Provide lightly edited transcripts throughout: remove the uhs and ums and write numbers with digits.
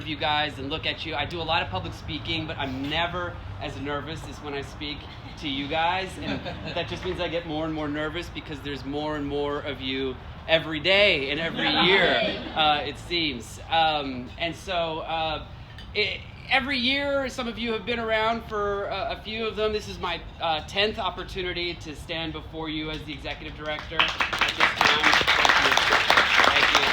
you guys and look at you. I do a lot of public speaking, but I'm never as nervous as when I speak to you guys, and that just means I get more and more nervous because there's more and more of you every day and every year, it seems. Every year, some of you have been around for a few of them. This is my 10th opportunity to stand before you as the executive director at this time. Thank you.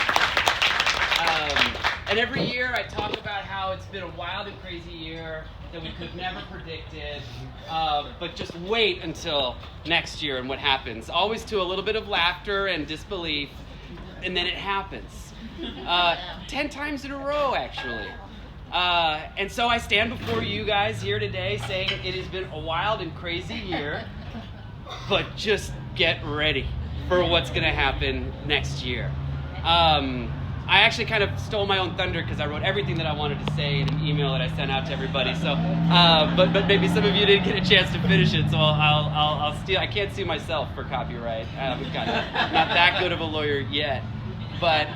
And every year I talk about how it's been a wild and crazy year that we could never predicted, but just wait until next year and what happens. Always to a little bit of laughter and disbelief, and then it happens. 10 times in a row, actually. And so I stand before you guys here today saying it has been a wild and crazy year, but just get ready for what's going to happen next year. I actually kind of stole my own thunder because I wrote everything that I wanted to say in an email that I sent out to everybody. So, but maybe some of you didn't get a chance to finish it, so I'll steal. I can't sue myself for copyright. I'm not that good of a lawyer yet, but.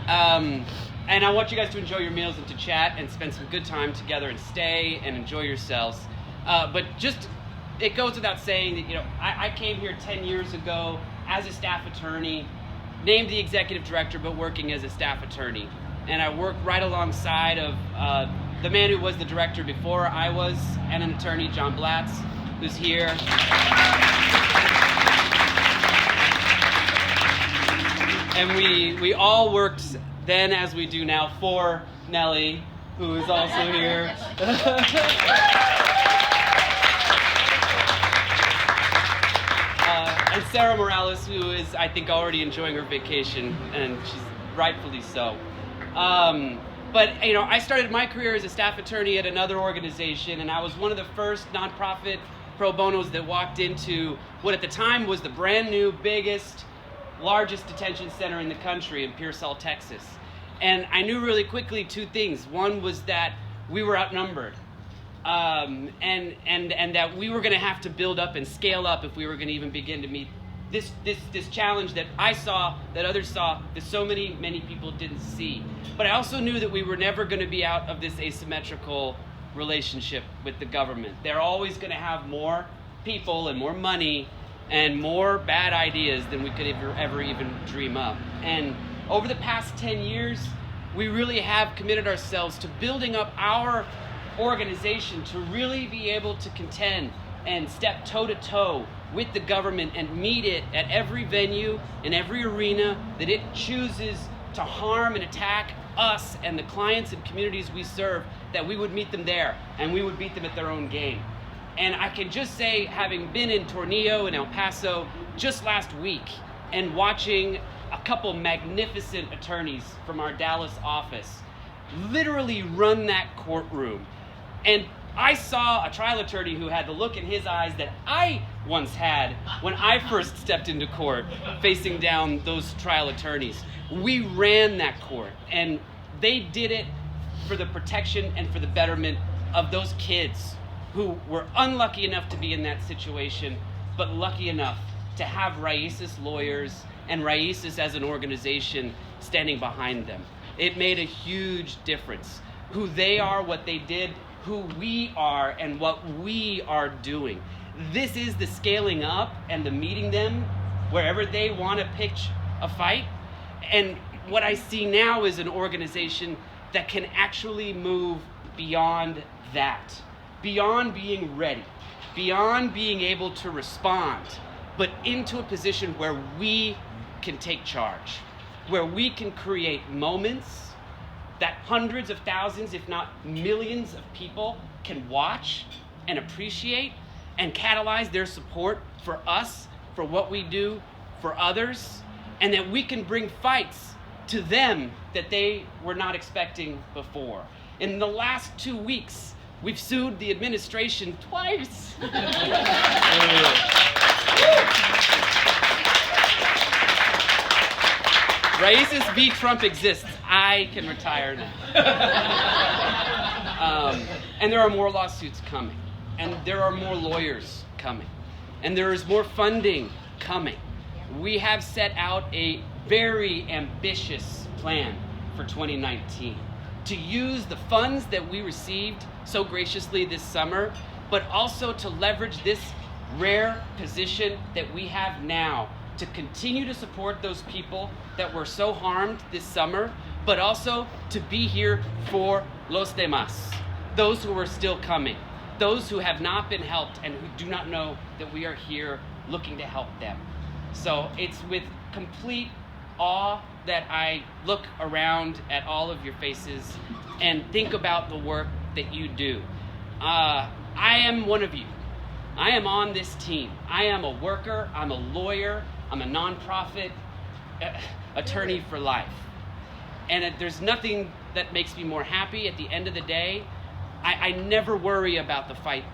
And I want you guys to enjoy your meals and to chat and spend some good time together and stay and enjoy yourselves. But just, it goes without saying that, I came here 10 years ago as a staff attorney, named the executive director, but working as a staff attorney. And I work right alongside of the man who was the director before I was, and an attorney, John Blatz, who's here. And we all worked then, as we do now, for Nellie, who is also here. And Sarah Morales, who is, I think, already enjoying her vacation, and she's rightfully so. But, I started my career as a staff attorney at another organization, and I was one of the first nonprofit pro bonos that walked into what at the time was the brand new, biggest, largest detention center in the country in Pearsall, Texas. And I knew really quickly two things. One was that we were outnumbered, and that we were going to have to build up and scale up if we were going to even begin to meet this challenge that I saw, that others saw, that so many people didn't see. But I also knew that we were never going to be out of this asymmetrical relationship with the government. They're always going to have more people and more money and more bad ideas than we could ever even dream up. And over the past 10 years, we really have committed ourselves to building up our organization to really be able to contend and step toe-to-toe with the government and meet it at every venue, in every arena that it chooses to harm and attack us and the clients and communities we serve, that we would meet them there and we would beat them at their own game. And I can just say, having been in Tornillo and El Paso just last week and watching a couple magnificent attorneys from our Dallas office literally run that courtroom. And I saw a trial attorney who had the look in his eyes that I once had when I first stepped into court facing down those trial attorneys. We ran that court, and they did it for the protection and for the betterment of those kids who were unlucky enough to be in that situation, but lucky enough to have RAICES lawyers and RAICES as an organization standing behind them. It made a huge difference. Who they are, what they did, who we are, and what we are doing. This is the scaling up and the meeting them wherever they want to pitch a fight. And what I see now is an organization that can actually move beyond that, beyond being ready, beyond being able to respond, but into a position where we can take charge, where we can create moments that hundreds of thousands, if not millions of people can watch and appreciate and catalyze their support for us, for what we do for others, and that we can bring fights to them that they were not expecting before. In the last 2 weeks, we've sued the administration twice. RAICES v. Trump exists. I can retire now. And there are more lawsuits coming. And there are more lawyers coming. And there is more funding coming. We have set out a very ambitious plan for 2019 to use the funds that we received so graciously this summer, but also to leverage this rare position that we have now to continue to support those people that were so harmed this summer, but also to be here for los demás, those who are still coming, those who have not been helped and who do not know that we are here looking to help them. So it's with complete awe that I look around at all of your faces and think about the work that you do. I am one of you. I am on this team. I am a worker, I'm a lawyer, I'm a nonprofit attorney for life. And there's nothing that makes me more happy at the end of the day. I never worry about the fight.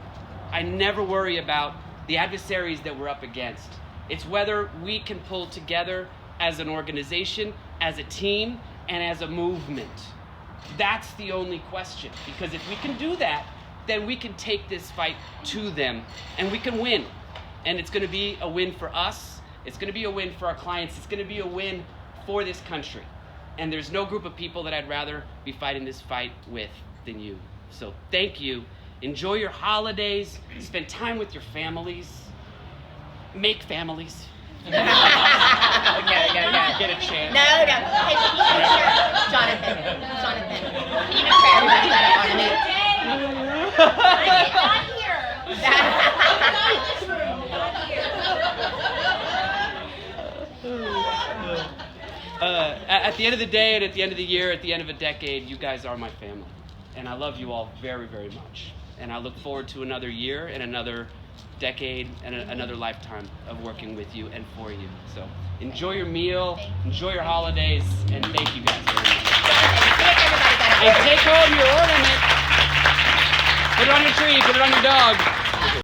I never worry about the adversaries that we're up against. It's whether we can pull together as an organization, as a team, and as a movement. That's the only question. Because if we can do that, then we can take this fight to them and we can win. And it's going to be a win for us. It's going to be a win for our clients. It's going to be a win for this country. And there's no group of people that I'd rather be fighting this fight with than you. So thank you. Enjoy your holidays. Spend time with your families. Make families. No. Get a chance. No. Hey, Jonathan. Can you make sure everybody got it on it? I'm not here. At the end of the day and at the end of the year, at the end of a decade, you guys are my family. And I love you all very, very much. And I look forward to another year and another decade and another lifetime of working with you and for you. So enjoy your meal, enjoy your holidays, and thank you guys very much. And take home your ornament. Put it on your tree, put it on your dog.